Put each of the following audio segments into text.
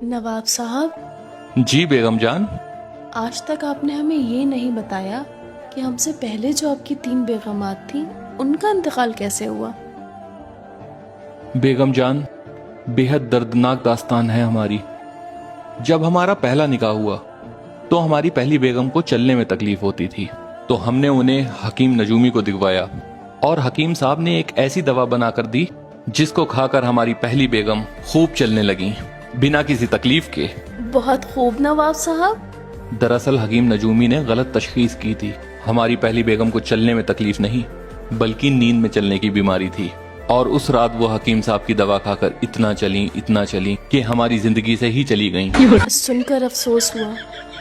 नवाब साहब, जी बेगम जान। आज तक आपने हमें ये नहीं बताया कि हमसे पहले जो आपकी 3 बेगमात थी उनका इंतकाल कैसे हुआ। बेगम जान, बेहद दर्दनाक दास्तान है हमारी। जब हमारा पहला निकाह हुआ तो हमारी पहली बेगम को चलने में तकलीफ होती थी, तो हमने उन्हें हकीम नजूमी को दिखवाया और हकीम साहब ने एक ऐसी दवा बनाकर दी जिसको खाकर हमारी पहली बेगम खूब चलने लगी बिना किसी तकलीफ के। बहुत खूब नवाब साहब। दरअसल हकीम नजूमी ने गलत तशखीस की थी। हमारी पहली बेगम को चलने में तकलीफ नहीं बल्कि नींद में चलने की बीमारी थी, और उस रात वो हकीम साहब की दवा खाकर इतना चली कि हमारी जिंदगी से ही चली गईं। सुनकर अफसोस हुआ।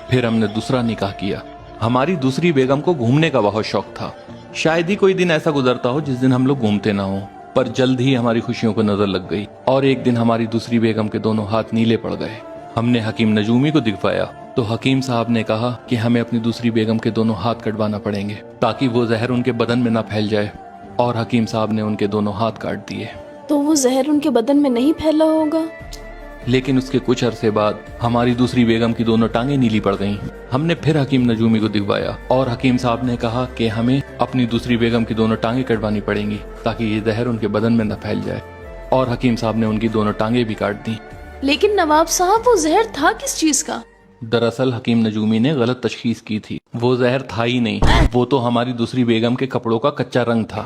फिर हमने दूसरा निकाह किया। हमारी दूसरी बेगम को घूमने का बहुत शौक था। शायद ही कोई दिन ऐसा गुजरता हो जिस दिन हम लोग घूमते ना हो, पर जल्द ही हमारी खुशियों को नजर लग गई और एक दिन हमारी दूसरी बेगम के दोनों हाथ नीले पड़ गए। हमने हकीम नजूमी को दिखवाया तो हकीम साहब ने कहा कि हमें अपनी दूसरी बेगम के दोनों हाथ कटवाना पड़ेंगे ताकि वो जहर उनके बदन में ना फैल जाए, और हकीम साहब ने उनके दोनों हाथ काट दिए। तो वो जहर उनके बदन में नहीं फैला होगा। लेकिन उसके कुछ अरसे बाद हमारी दूसरी बेगम की दोनों टांगें नीली पड़ गईं। हमने फिर हकीम नजूमी को दिखवाया और हकीम साहब ने कहा कि हमें अपनी दूसरी बेगम की दोनों टांगें कटवानी पड़ेंगी ताकि ये जहर उनके बदन में न फैल जाए, और हकीम साहब ने उनकी दोनों टांगें भी काट दी। लेकिन नवाब साहब, वो जहर था किस चीज का। दरअसल हकीम नजूमी ने गलत तशखीस की थी। वो जहर था ही नहीं, वो तो हमारी दूसरी बेगम के कपड़ों का कच्चा रंग था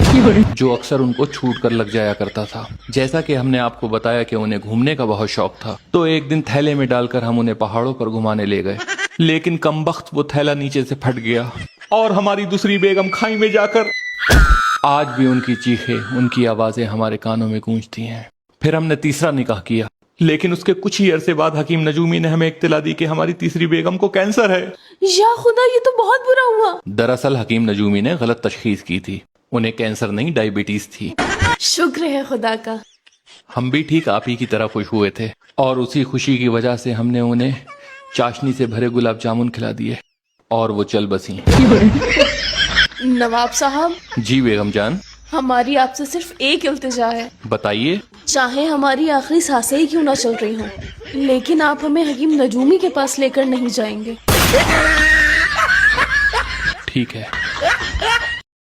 जो अक्सर उनको छूट कर लग जाया करता था। जैसा कि हमने आपको बताया कि उन्हें घूमने का बहुत शौक था, तो एक दिन थैले में डालकर हम उन्हें पहाड़ों पर घुमाने ले गए। लेकिन कमबख्त वो थैला नीचे से फट गया और हमारी दूसरी बेगम खाई में जाकर। आज भी उनकी चीखें, उनकी आवाजें हमारे कानों में गूंजती हैं। फिर हमने तीसरा निकाह किया, लेकिन उसके कुछ ही अरसे बाद हकीम नजूमी ने हमें इत्तला दी कि हमारी तीसरी बेगम को कैंसर है। या खुदा, ये तो बहुत बुरा हुआ। दरअसल हकीम नजूमी ने गलत तशखीस की थी। उन्हें कैंसर नहीं, डायबिटीज थी। शुक्र है खुदा का। हम भी ठीक आप ही की तरह खुश हुए थे, और उसी खुशी की वजह से हमने उन्हें चाशनी से भरे गुलाब जामुन खिला दिए और वो चल बसी। नवाब साहब, जी बेगम जान। हमारी आपसे सिर्फ एक इल्तिजा है। बताइए। चाहे हमारी आखिरी सांसें ही क्यों ना चल रही हों, लेकिन आप हमें हकीम नजूमी के पास लेकर नहीं जाएंगे। ठीक है।